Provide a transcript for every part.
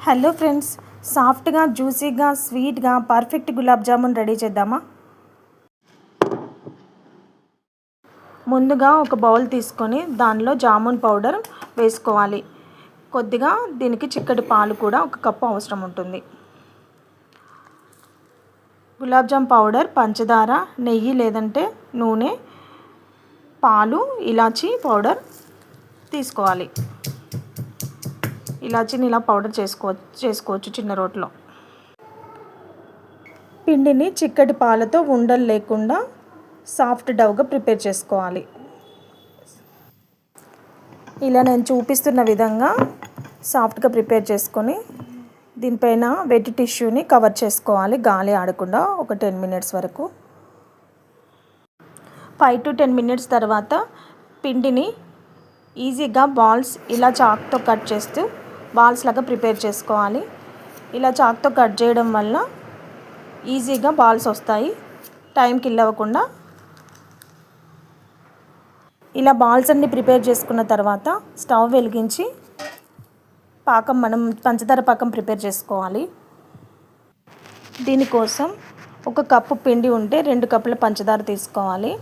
Hello friends, సాఫ్ట్గా జ్యూసీగా స్వీట్గా పర్ఫెక్ట్ గులాబ్ జామున్ రెడీ చేద్దామా? ముందుగా ఒక బౌల్ తీసుకొని దానిలో జామున్ పౌడర్ వేసుకోవాలి. కొద్దిగా దీనికి చిక్కటి పాలు కూడా ఒక కప్పు అవసరం ఉంటుంది. గులాబ్ జామ్ పౌడర్, పంచదార, నెయ్యి లేదంటే నూనె, పాలు, ఇలాచీ పౌడర్ తీసుకోవాలి. ఇలాచీని ఇలా పౌడర్ చేసుకోవచ్చు చిన్న రోట్లో. పిండిని చిక్కటి పాలతో ఉండలు లేకుండా సాఫ్ట్ డౌగా ప్రిపేర్ చేసుకోవాలి. ఇలా నేను చూపిస్తున్న విధంగా సాఫ్ట్గా ప్రిపేర్ చేసుకొని దీనిపైన వెట్ టిష్యూని కవర్ చేసుకోవాలి, గాలి ఆడకుండా ఒక 10 minutes వరకు. 5 to 10 minutes తర్వాత పిండిని ఈజీగా బాల్స్ ఇలా చాక్తో కట్ చేస్తూ బాల్స్ లాగా ప్రిపేర్ చేసుకోవాలి. ఇలా చాక్తో కట్ చేయడం వల్ల ఈజీగా బాల్స్ వస్తాయి, టైం కిల్ అవ్వకుండా. ఇలా బాల్స్ అన్ని ప్రిపేర్ చేసుకున్న తర్వాత స్టవ్ వెలిగించి మనం పంచదార పాకం ప్రిపేర్ చేసుకోవాలి. దీనికోసం 1 కప్పు పిండి ఉంటే 2 కప్పుల పంచదార తీసుకోవాలి.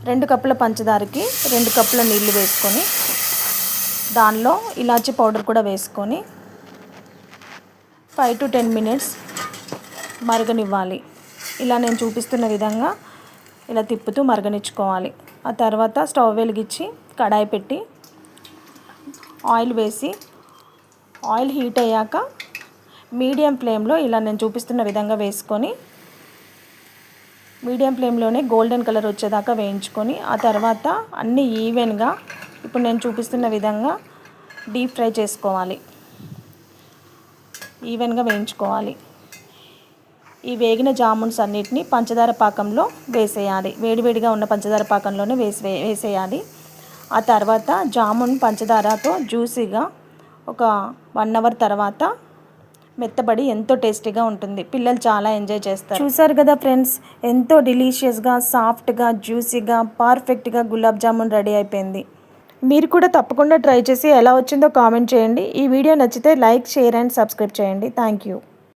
2 కప్పుల పంచదారకి 2 కప్పుల నీళ్లు వేసుకొని దానిలో ఇలాచీ పౌడర్ కూడా వేసుకొని 5 to 10 minutes మరగనివ్వాలి. ఇలా నేను చూపిస్తున్న విధంగా ఇలా తిప్పుతూ మరగనిచ్చుకోవాలి. ఆ తర్వాత స్టవ్ వెలిగించి కడాయి పెట్టి ఆయిల్ వేసి, ఆయిల్ హీట్ అయ్యాక మీడియం ఫ్లేమ్లో ఇలా నేను చూపిస్తున్న విధంగా వేసుకొని మీడియం ఫ్లేమ్లోనే గోల్డెన్ కలర్ వచ్చేదాకా వేయించుకొని ఆ తర్వాత అన్నీ ఈవెన్గా ఇప్పుడు నేను చూపిస్తున్న విధంగా డీప్ ఫ్రై చేసుకోవాలి, ఈవెన్గా వేయించుకోవాలి. ఈ వేగిన జామున్స్ అన్నిటిని పంచదార పాకంలో వేసేయాలి. వేడివేడిగా ఉన్న పంచదార పాకంలోనే వేసేయాలి. ఆ తర్వాత జామున్ పంచదారతో జ్యూసీగా ఒక 1 hour తర్వాత మెత్తబడి ఎంతో టేస్టీగా ఉంటుంది. పిల్లలు చాలా ఎంజాయ్ చేస్తారు. చూసారు కదా ఫ్రెండ్స్, ఎంతో డెలీషియస్గా, సాఫ్ట్గా, జ్యూసీగా, పర్ఫెక్ట్గా గులాబ్ జామున్ రెడీ అయిపోయింది. మీరు కూడా తప్పకుండా ట్రై చేసి ఎలా వచ్చిందో కామెంట్ చేయండి. ఈ వీడియో నచ్చితే లైక్, షేర్ అండ్ సబ్స్క్రైబ్ చేయండి. Thank you.